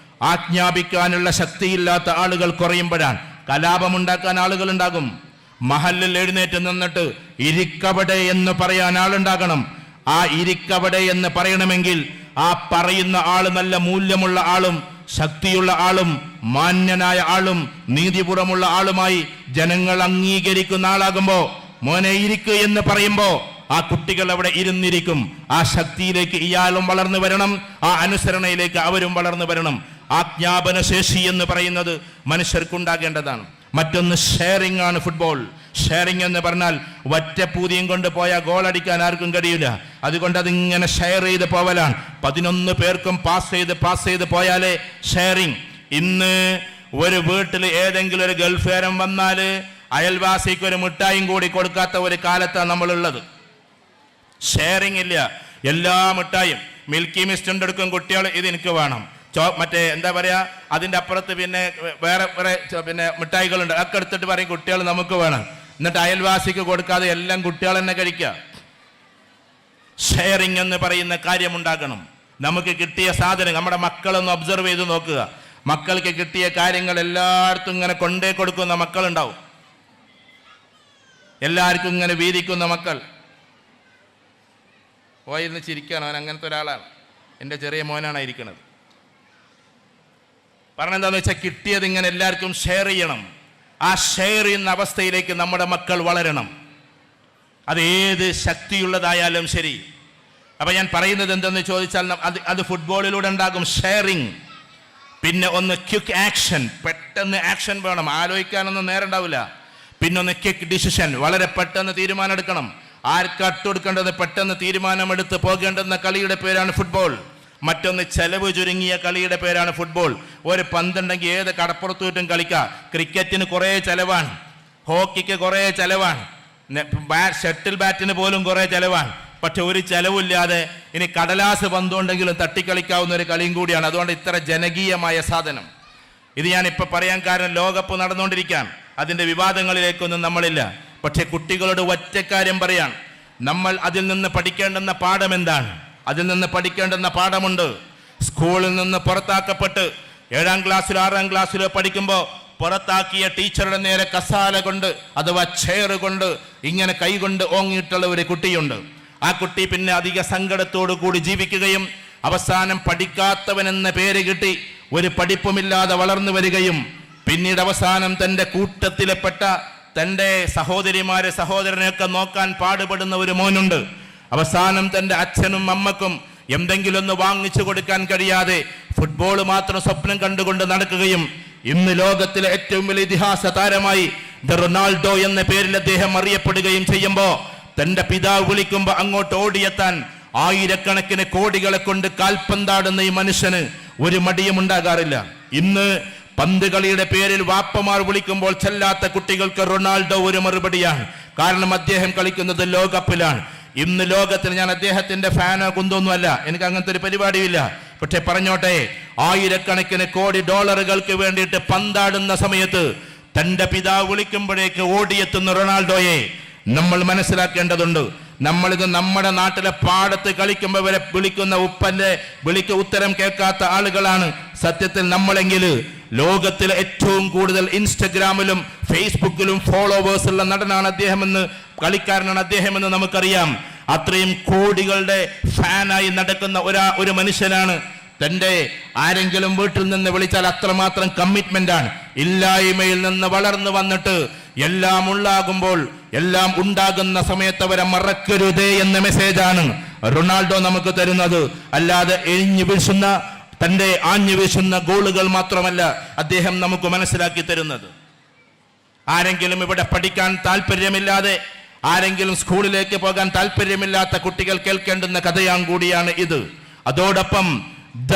ആജ്ഞാപിക്കാനുള്ള ശക്തിയില്ലാത്ത ആളുകൾ കുറയുമ്പോഴാണ്. കലാപമുണ്ടാക്കാൻ ആളുകൾ ഉണ്ടാകും. മഹല്ലിൽ എഴുന്നേറ്റ് നിന്നിട്ട് ഇരിക്കവിടെ എന്ന് പറയാൻ ആളുണ്ടാകണം. ആ ഇരിക്കവിടെ എന്ന് പറയണമെങ്കിൽ ആ പറയുന്ന ആള് നല്ല മൂല്യമുള്ള ആളും ശക്തിയുള്ള ആളും മാന്യനായ ആളും നീതിപൂർവമുള്ള ആളുമായി ജനങ്ങൾ അംഗീകരിക്കുന്ന ആളാകുമ്പോ മോനെ ഇരിക്ക് എന്ന് പറയുമ്പോ ആ കുട്ടികൾ അവിടെ ഇരുന്നിരിക്കും. ആ ശക്തിയിലേക്ക് ഇയാളും വളർന്നു വരണം, ആ അനുസരണയിലേക്ക് അവരും വളർന്നു വരണം. ആജ്ഞാപന ശേഷി എന്ന് പറയുന്നത് മനുഷ്യർക്കുണ്ടാകേണ്ടതാണ്. മറ്റൊന്ന് ഷെയറിംഗ് ആണ് ഫുട്ബോൾ. ഷെയറിംഗ് എന്ന് പറഞ്ഞാൽ ഒറ്റപ്പൂതിയും കൊണ്ട് പോയാൽ ഗോൾ അടിക്കാൻ ആർക്കും കഴിയില്ല. അതുകൊണ്ട് അതിങ്ങനെ ഷെയർ ചെയ്ത് പോവലാണ്. 11 പേർക്കും പാസ് ചെയ്ത് പോയാലേ ഷെയറിംഗ്. ഇന്ന് ഒരു വീട്ടിൽ ഏതെങ്കിലും ഒരു ഗൾഫുകാരൻ വന്നാൽ അയൽവാസിക്ക് ഒരു മിഠായും കൂടി കൊടുക്കാത്ത ഒരു കാലത്താണ് നമ്മളുള്ളത്. ഷെയറിംഗ് ഇല്ല. എല്ലാ മിഠായും മിൽക്കി മിസ്റ്റ് എടുക്കും കുട്ടികൾ, ഇത് എനിക്ക് വേണം. മറ്റേ എന്താ പറയാ, അതിൻ്റെ അപ്പുറത്ത് പിന്നെ വേറെ പിന്നെ മിഠായികളുണ്ട്, അതൊക്കെ എടുത്തിട്ട് പറയും കുട്ടികൾ നമുക്ക് വേണം. എന്നിട്ട് അയൽവാസിക്ക് കൊടുക്കാതെ എല്ലാം കുട്ടികൾ തന്നെ കഴിക്കുക. ഷെയറിംഗ് എന്ന് പറയുന്ന കാര്യമുണ്ടാകണം. നമുക്ക് കിട്ടിയ സാധനം നമ്മുടെ മക്കളൊന്ന് ഒബ്സർവ് ചെയ്ത് നോക്കുക. മക്കൾക്ക് കിട്ടിയ കാര്യങ്ങൾ എല്ലായിടത്തും ഇങ്ങനെ കൊണ്ടേ കൊടുക്കുന്ന മക്കളുണ്ടാവും. എല്ലാവർക്കും ഇങ്ങനെ വീതിക്കുന്ന മക്കൾ. പോയിരുന്ന് ചിരിക്കുകയാണ്. അവൻ അങ്ങനത്തെ ഒരാളാണ്. എൻ്റെ ചെറിയ മോനാണ് ഇരിക്കുന്നത്. പറഞ്ഞെന്താന്ന് വെച്ചാൽ കിട്ടിയത് ഇങ്ങനെ എല്ലാവർക്കും ഷെയർ ചെയ്യണം. ആ ഷെയർ ചെയ്യുന്ന അവസ്ഥയിലേക്ക് നമ്മുടെ മക്കൾ വളരണം. അത് ഏത് ശക്തിയുള്ളതായാലും ശരി. അപ്പൊ ഞാൻ പറയുന്നത് എന്തെന്ന് ചോദിച്ചാൽ അത് ഫുട്ബോളിലൂടെ ഉണ്ടാകും ഷെയറിങ്. പിന്നെ ഒന്ന് ക്വിക്ക് ആക്ഷൻ, പെട്ടെന്ന് ആക്ഷൻ വേണം, ആലോചിക്കാനൊന്നും നേരം ഉണ്ടാവില്ല. പിന്നെ ഒന്ന് ക്വിക്ക് ഡിസിഷൻ, വളരെ പെട്ടെന്ന് തീരുമാനം എടുക്കണം. ആർക്ക് അട്ടുകൊടുക്കേണ്ടത് പെട്ടെന്ന് തീരുമാനമെടുത്ത് പോകേണ്ടുന്ന കളിയുടെ പേരാണ് ഫുട്ബോൾ. മറ്റൊന്ന് ചെലവ് ചുരുങ്ങിയ കളിയുടെ പേരാണ് ഫുട്ബോൾ. ഒരു പന്തുണ്ടെങ്കിൽ ഏത് കടപ്പുറത്തു വിട്ടും കളിക്കാം. ക്രിക്കറ്റിന് കുറേ ചെലവാണ്, ഹോക്കിക്ക് കുറേ ചെലവാണ്, ഷട്ടിൽ ബാറ്റിന് പോലും കുറേ ചെലവാണ്. പക്ഷെ ഒരു ചെലവില്ലാതെ ഇനി കടലാസ് പന്തുണ്ടെങ്കിലും തട്ടിക്കളിക്കാവുന്ന ഒരു കളിയും കൂടിയാണ്. അതുകൊണ്ട് ഇത്ര ജനകീയമായ സാധനം. ഇത് ഞാനിപ്പോൾ പറയാൻ കാരണം ലോകകപ്പ് നടന്നുകൊണ്ടിരിക്കാൻ അതിൻ്റെ വിവാദങ്ങളിലേക്കൊന്നും നമ്മളില്ല. പക്ഷെ കുട്ടികളോട് ഒറ്റ കാര്യം പറയാൻ, നമ്മൾ അതിൽ നിന്ന് പഠിക്കേണ്ടുന്ന പാഠം എന്താണ്? അതിൽ നിന്ന് പഠിക്കേണ്ടുന്ന പാഠമുണ്ട്. സ്കൂളിൽ നിന്ന് പുറത്താക്കപ്പെട്ട് 7ാം ക്ലാസ്സിലോ 6ാം ക്ലാസ്സിലോ പഠിക്കുമ്പോൾ പുറത്താക്കിയ ടീച്ചറുടെ നേരെ കസാല കൊണ്ട് അഥവാ ചെയർ കൊണ്ട് ഇങ്ങനെ കൈകൊണ്ട് ഓങ്ങിയിട്ടുള്ള ഒരു കുട്ടിയുണ്ട്. ആ കുട്ടി പിന്നെ അധിക സങ്കടത്തോടു കൂടി ജീവിക്കുകയും അവസാനം പഠിക്കാത്തവനെന്ന പേര് കിട്ടി ഒരു പഠിപ്പുമില്ലാതെ വളർന്നു വരികയും പിന്നീട് അവസാനം തൻ്റെ കൂട്ടത്തിലെപ്പെട്ട തൻ്റെ സഹോദരിമാരെ സഹോദരനെയൊക്കെ നോക്കാൻ പാടുപെടുന്ന ഒരു മോനുണ്ട്. അവസാനം തൻ്റെ അച്ഛനും അമ്മക്കും എന്തെങ്കിലും ഒന്ന് വാങ്ങിച്ചു കൊടുക്കാൻ കഴിയാതെ ഫുട്ബോൾ മാത്രം സ്വപ്നം കണ്ടുകൊണ്ട് നടക്കുകയും ഇന്ന് ലോകത്തിലെ ഏറ്റവും വലിയ ഇതിഹാസ താരമായി റൊണാൾഡോ എന്ന പേരിൽ അദ്ദേഹം അറിയപ്പെടുകയും ചെയ്യുമ്പോൾ തൻ്റെ പിതാവ് വിളിക്കുമ്പോൾ അങ്ങോട്ട് ഓടിയെത്താൻ ആയിരക്കണക്കിന് കോടികളെ കൊണ്ട് കാൽപന്താടുന്ന ഈ മനുഷ്യന് ഒരു മടിയും ഉണ്ടാകാറില്ല. ഇന്ന് പന്ത് കളിയുടെ പേരിൽ വാപ്പമാർ വിളിക്കുമ്പോൾ ചെല്ലാത്ത കുട്ടികൾക്ക് റൊണാൾഡോ ഒരു മറുപടിയാണ്. കാരണം അദ്ദേഹം കളിക്കുന്നത് ലോകകപ്പിലാണ്. ഇന്ന് ലോകത്തിൽ ഞാൻ അദ്ദേഹത്തിന്റെ ഫാനോ കുന്തൊന്നുമല്ല, എനിക്ക് അങ്ങനത്തെ ഒരു പരിപാടിയില്ല. പക്ഷെ പറഞ്ഞോട്ടെ, ആയിരക്കണക്കിന് കോടി ഡോളറുകൾക്ക് വേണ്ടിയിട്ട് പന്താടുന്ന സമയത്ത് തന്റെ പിതാവ് വിളിക്കുമ്പോഴേക്ക് ഓടിയെത്തുന്ന റൊണാൾഡോയെ നമ്മൾ മനസ്സിലാക്കേണ്ടതുണ്ട്. നമ്മളിത് നമ്മുടെ നാട്ടിലെ പാടത്ത് കളിക്കുമ്പോൾ വരെ വിളിക്കുന്ന ഉപ്പന്റെ വിളിക്ക് ഉത്തരം കേൾക്കാത്ത ആളുകളാണ് സത്യത്തിൽ നമ്മളെങ്കിൽ. ലോകത്തിലെ ഏറ്റവും കൂടുതൽ ഇൻസ്റ്റഗ്രാമിലും ഫേസ്ബുക്കിലും ഫോളോവേഴ്സ് ഉള്ള നടനാണ് അദ്ദേഹമെന്ന്, കളിക്കാരനാണ് അദ്ദേഹമെന്ന് നമുക്കറിയാം. അത്രയും കോടികളുടെ ഫാനായി നടക്കുന്ന ഒരു മനുഷ്യനാണ്. തൻ്റെ ആരെങ്കിലും വീട്ടിൽ നിന്ന് വിളിച്ചാൽ അത്രമാത്രം കമ്മിറ്റ്മെന്റ് ആണ്. ഇല്ലായ്മയിൽ നിന്ന് വളർന്നു വന്നിട്ട് എല്ലാം ഉണ്ടാകുമ്പോൾ എല്ലാം ഉണ്ടാകുന്ന സമയത്ത് അവരെ മറക്കരുതേ എന്ന മെസ്സേജാണ് റൊണാൾഡോ നമുക്ക് തരുന്നത്. അല്ലാതെ എഴിഞ്ഞു വീശുന്ന തൻ്റെ ആഞ്ഞു വീശുന്ന ഗോളുകൾ മാത്രമല്ല അദ്ദേഹം നമുക്ക് മനസ്സിലാക്കി തരുന്നത്. ആരെങ്കിലും ഇവിടെ പഠിക്കാൻ താല്പര്യമില്ലാതെ, ആരെങ്കിലും സ്കൂളിലേക്ക് പോകാൻ താല്പര്യമില്ലാത്ത കുട്ടികൾ കേൾക്കേണ്ടുന്ന കഥയാൻ കൂടിയാണ് ഇത്. അതോടൊപ്പം ദ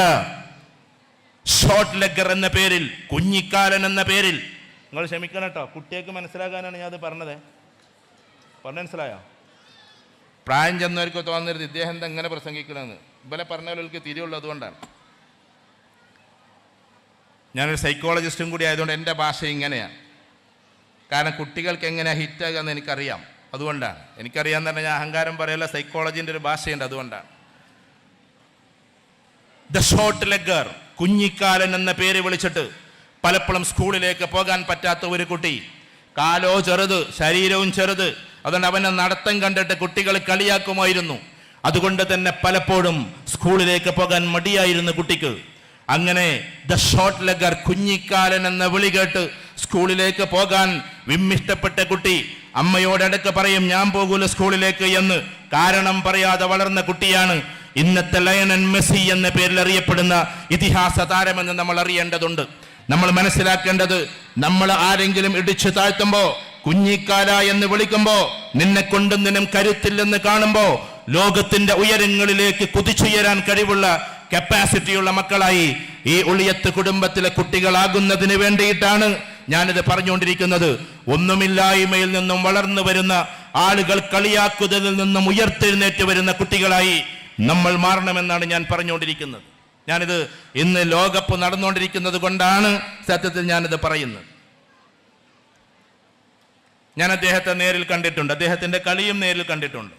ഷോർട്ട് ലെഗർ എന്ന പേരിൽ, കുഞ്ഞിക്കാലൻ എന്ന പേരിൽ, നിങ്ങൾ ക്ഷമിക്കണം കേട്ടോ, കുട്ടികൾക്ക് മനസ്സിലാകാനാണ് ഞാൻ അത് പറഞ്ഞത്. മനസ്സിലായോ? പ്രായം ചെന്നവർക്ക് തോന്നരുത് ഇദ്ദേഹം എങ്ങനെ പ്രസംഗിക്കണമെന്ന്. ഇവരെ പറഞ്ഞവർക്ക് തിരിയുള്ളത് കൊണ്ടാണ്. ഞാനൊരു സൈക്കോളജിസ്റ്റും കൂടി ആയതുകൊണ്ട് എൻ്റെ ഭാഷ ഇങ്ങനെയാണ്. കാരണം കുട്ടികൾക്ക് എങ്ങനെ ഹിറ്റാകാമെന്ന് എനിക്കറിയാം. അതുകൊണ്ടാണ് എനിക്കറിയാമെന്ന് പറഞ്ഞാൽ ഞാൻ അഹങ്കാരം പറയല്ല, സൈക്കോളജിൻ്റെ ഒരു ഭാഷയുണ്ട്, അതുകൊണ്ടാണ്. ദ ഷോർട്ട് ലെഗർ, കുഞ്ഞിക്കാലൻ എന്ന പേര് വിളിച്ചിട്ട് പലപ്പോഴും സ്കൂളിലേക്ക് പോകാൻ പറ്റാത്ത ഒരു കുട്ടി. കാലോ ചെറുത്, ശരീരവും ചെറുത്. അതുകൊണ്ട് അവനെ നടത്തം കണ്ടിട്ട് കുട്ടികൾ കളിയാക്കുമായിരുന്നു. അതുകൊണ്ട് തന്നെ പലപ്പോഴും സ്കൂളിലേക്ക് പോകാൻ മടിയായിരുന്നു കുട്ടിക്ക്. അങ്ങനെ ദ ഷോർട്ട് ലെഗർ, കുഞ്ഞിക്കാലൻ എന്ന വിളി കേട്ട് സ്കൂളിലേക്ക് പോകാൻ വിമ്മിഷ്ടപ്പെട്ട കുട്ടി അമ്മയോടടുക്ക് പറയും ഞാൻ പോകൂല സ്കൂളിലേക്ക് എന്ന്. കാരണം പറയാതെ വളർന്ന കുട്ടിയാണ് ഇന്നത്തെ ലയണൽ മെസ്സി എന്ന പേരിൽ അറിയപ്പെടുന്ന ഇതിഹാസ താരമെന്ന് നമ്മൾ അറിയേണ്ടതുണ്ട്. നമ്മൾ മനസ്സിലാക്കേണ്ടത്, നമ്മൾ ആരെങ്കിലും ഇടിച്ചു താഴ്ത്തുമ്പോ, കുഞ്ഞിക്കാല എന്ന് വിളിക്കുമ്പോ, നിന്നെ കൊണ്ടൊന്നിനും കരുത്തില്ലെന്ന് കാണുമ്പോ ലോകത്തിന്റെ ഉയരങ്ങളിലേക്ക് കുതിച്ചുയരാൻ കഴിവുള്ള കപ്പാസിറ്റിയുള്ള മക്കളായി ഈ ഉളിയത്ത് കുടുംബത്തിലെ കുട്ടികളാകുന്നതിന് വേണ്ടിയിട്ടാണ് ഞാനിത് പറഞ്ഞുകൊണ്ടിരിക്കുന്നത്. ഒന്നുമില്ലായ്മയിൽ നിന്നും വളർന്നു വരുന്ന ആളുകൾ കളിയാക്കുന്നതിൽ നിന്നും ഉയർത്തെഴുന്നേറ്റ് വരുന്ന കുട്ടികളായി നമ്മൾ മാറണമെന്നാണ് ഞാൻ പറഞ്ഞുകൊണ്ടിരിക്കുന്നത്. ഞാനിത് ഇന്ന് ലോകകപ്പ് നടന്നുകൊണ്ടിരിക്കുന്നത് കൊണ്ടാണ് സത്യത്തിൽ ഞാനിത് പറയുന്നത്. ഞാൻ അദ്ദേഹത്തെ നേരിൽ കണ്ടിട്ടുണ്ട്, അദ്ദേഹത്തിന്റെ കളിയും നേരിൽ കണ്ടിട്ടുണ്ട്.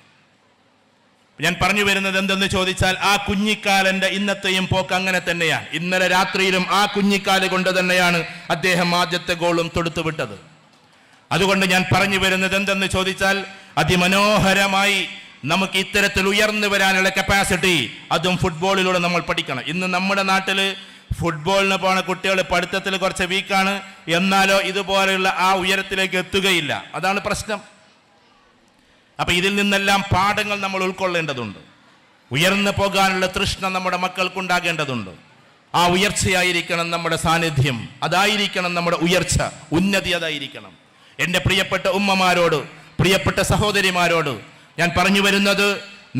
ഞാൻ പറഞ്ഞു വരുന്നത് എന്തെന്ന് ചോദിച്ചാൽ, ആ കുഞ്ഞിക്കാലന്റെ ഇന്നത്തെയും പോക്ക് അങ്ങനെ തന്നെയാണ്. ഇന്നലെ രാത്രിയിലും ആ കുഞ്ഞിക്കാല് കൊണ്ട് തന്നെയാണ് അദ്ദേഹം ആദ്യത്തെ ഗോളും തൊടുത്തുവിട്ടത്. അതുകൊണ്ട് ഞാൻ പറഞ്ഞു വരുന്നത് എന്തെന്ന് ചോദിച്ചാൽ, അതിമനോഹരമായി നമുക്ക് ഇത്തരത്തിൽ ഉയർന്നു വരാനുള്ള കപ്പാസിറ്റി അതും ഫുട്ബോളിലൂടെ നമ്മൾ പഠിക്കണം. ഇന്ന് നമ്മുടെ നാട്ടിൽ ഫുട്ബോളിന് പോണ കുട്ടികൾ പഠിത്തത്തിൽ കുറച്ച് വീക്കാണ്, എന്നാലോ ഇതുപോലെയുള്ള ആ ഉയരത്തിലേക്ക് എത്തുകയില്ല. അതാണ് പ്രശ്നം. അപ്പൊ ഇതിൽ നിന്നെല്ലാം പാഠങ്ങൾ നമ്മൾ ഉൾക്കൊള്ളേണ്ടതുണ്ട്. ഉയർന്നു പോകാനുള്ള തൃഷ്ണ നമ്മുടെ മക്കൾക്കുണ്ടാകേണ്ടതുണ്ട്. ആ ഉയർച്ചയായിരിക്കണം നമ്മുടെ സാന്നിധ്യം, അതായിരിക്കണം നമ്മുടെ ഉയർച്ച, ഉന്നതി അതായിരിക്കണം. എൻ്റെ പ്രിയപ്പെട്ട ഉമ്മമാരോട്, പ്രിയപ്പെട്ട സഹോദരിമാരോട് ഞാൻ പറഞ്ഞു വരുന്നത്,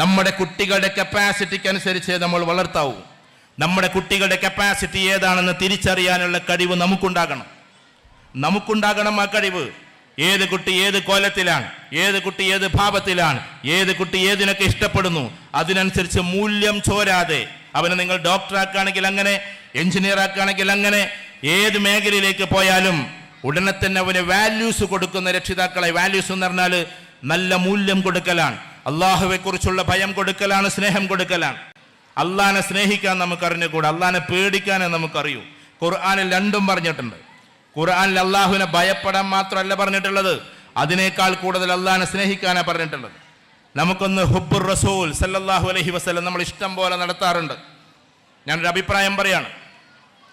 നമ്മുടെ കുട്ടികളുടെ കപ്പാസിറ്റിക്ക് അനുസരിച്ച് നമ്മൾ വളർത്താവൂ. നമ്മുടെ കുട്ടികളുടെ കപ്പാസിറ്റി ഏതാണെന്ന് തിരിച്ചറിയാനുള്ള കഴിവ് നമുക്കുണ്ടാകണം. ആ കഴിവ് ഏത് കുട്ടി ഏത് കോലത്തിലാണ്, ഏത് കുട്ടി ഏത് ഭാവത്തിലാണ്, ഏത് കുട്ടി ഏതിനൊക്കെ ഇഷ്ടപ്പെടുന്നു, അതിനനുസരിച്ച് മൂല്യം ചോരാതെ അവനെ നിങ്ങൾ ഡോക്ടറാക്കുകയാണെങ്കിൽ അങ്ങനെ, എഞ്ചിനീയർ ആക്കുകയാണെങ്കിൽ അങ്ങനെ, ഏത് മേഖലയിലേക്ക് പോയാലും ഉടനെ തന്നെ അവന് വാല്യൂസ് കൊടുക്കുന്ന രക്ഷിതാക്കളെ, വാല്യൂസ് എന്ന് പറഞ്ഞാൽ നല്ല മൂല്യം കൊടുക്കലാണ്, അള്ളാഹുവെ കുറിച്ചുള്ള ഭയം കൊടുക്കലാണ്, സ്നേഹം കൊടുക്കലാണ്. അള്ളാഹിനെ സ്നേഹിക്കാൻ നമുക്ക് അറിഞ്ഞുകൂടാ, അള്ളാഹിനെ പേടിക്കാനേ നമുക്കറിയൂ. ഖുർആനിൽ രണ്ടും പറഞ്ഞിട്ടുണ്ട്. ഖുർആനിൽ അള്ളാഹുവിനെ ഭയപ്പെടാൻ മാത്രമല്ല പറഞ്ഞിട്ടുള്ളത്, അതിനേക്കാൾ കൂടുതൽ അള്ളാഹിനെ സ്നേഹിക്കാനാണ് പറഞ്ഞിട്ടുള്ളത്. നമുക്കൊന്ന് ഹുബ്ബുർ റസൂൽ സല്ലല്ലാഹു അലൈഹി വസല്ലം നമ്മൾ ഇഷ്ടം പോലെ നടത്താറുണ്ട്. ഞാനൊരു അഭിപ്രായം പറയാണ്,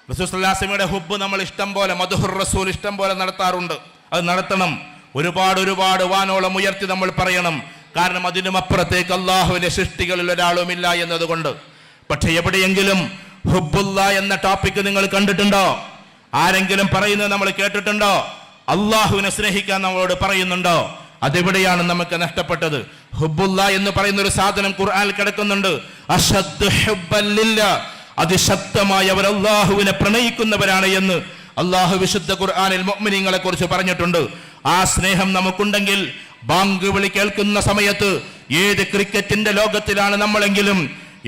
റസൂൽ സല്ലല്ലാഹു അലൈഹി വസല്ലമയുടെ ഹുബ്ബ് നമ്മൾ ഇഷ്ടം പോലെ, മദ്ഹുർ റസൂൽ ഇഷ്ടം പോലെ നടത്താറുണ്ട്. അത് നടത്തണം, ഒരുപാട് വാനോളം ഉയർത്തി നമ്മൾ പറയണം. കാരണം അതിനും അപ്പുറത്തേക്ക് അള്ളാഹുവിന്റെ സൃഷ്ടികളിൽ ഒരാളുമില്ല എന്നതുകൊണ്ട്. പക്ഷെ എവിടെയെങ്കിലും ഹുബ്ബുല്ല എന്ന ടോപ്പിക്ക് നിങ്ങൾ കണ്ടിട്ടുണ്ടോ? ആരെങ്കിലും പറയുന്നത് നമ്മൾ കേട്ടിട്ടുണ്ടോ? അള്ളാഹുവിനെ സ്നേഹിക്കാൻ നമ്മളോട് പറയുന്നുണ്ടോ? അതെവിടെയാണ് നമുക്ക് നഷ്ടപ്പെട്ടത്? ഹുബ്ബുല്ല എന്ന് പറയുന്ന ഒരു സാധനം ഖുർആനിൽ കിടക്കുന്നുണ്ട്. അശദ്ദു ഹുബ്ബൻ ലില്ലാഹ്, അതിശക്തമായി അവർ അള്ളാഹുവിനെ പ്രണയിക്കുന്നവരാണ് എന്ന് അള്ളാഹു വിശുദ്ധ ഖുർആനിൽ മുഅ്മിനീങ്ങളെ കുറിച്ച് പറഞ്ഞിട്ടുണ്ട്. ആ സ്നേഹം നമുക്കുണ്ടെങ്കിൽ ബാങ്ക് വിളി കേൾക്കുന്ന സമയത്ത് ഏത് ക്രിക്കറ്റിന്റെ ലോകത്തിലാണ് നമ്മളെങ്കിലും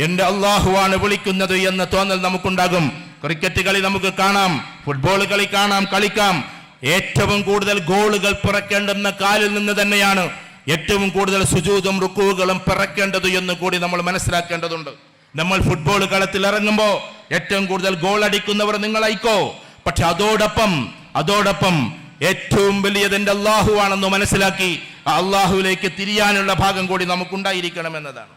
എന്റെ അള്ളാഹുവാണ് വിളിക്കുന്നത് എന്ന തോന്നൽ നമുക്കുണ്ടാകും. ക്രിക്കറ്റ് കളി നമുക്ക് കാണാം, ഫുട്ബോൾ കളി കാണാം, കളിക്കാം. ഏറ്റവും കൂടുതൽ ഗോളുകൾ പിറക്കേണ്ടുന്ന കാലിൽ നിന്ന് തന്നെയാണ് ഏറ്റവും കൂടുതൽ സുജൂദും റുക്കൂകളും പിറക്കേണ്ടത് എന്ന് കൂടി നമ്മൾ മനസ്സിലാക്കേണ്ടതുണ്ട്. നമ്മൾ ഫുട്ബോൾ കളത്തിൽ ഇറങ്ങുമ്പോൾ ഏറ്റവും കൂടുതൽ ഗോൾ അടിക്കുന്നവർ നിങ്ങളായിക്കോ. പക്ഷെ അതോടൊപ്പം ഏറ്റവും വലിയത് എന്റെ അള്ളാഹു ആണെന്ന് മനസ്സിലാക്കി ആ അള്ളാഹുവിലേക്ക് തിരിയാനുള്ള ഭാഗം കൂടി നമുക്കുണ്ടായിരിക്കണം എന്നതാണ്.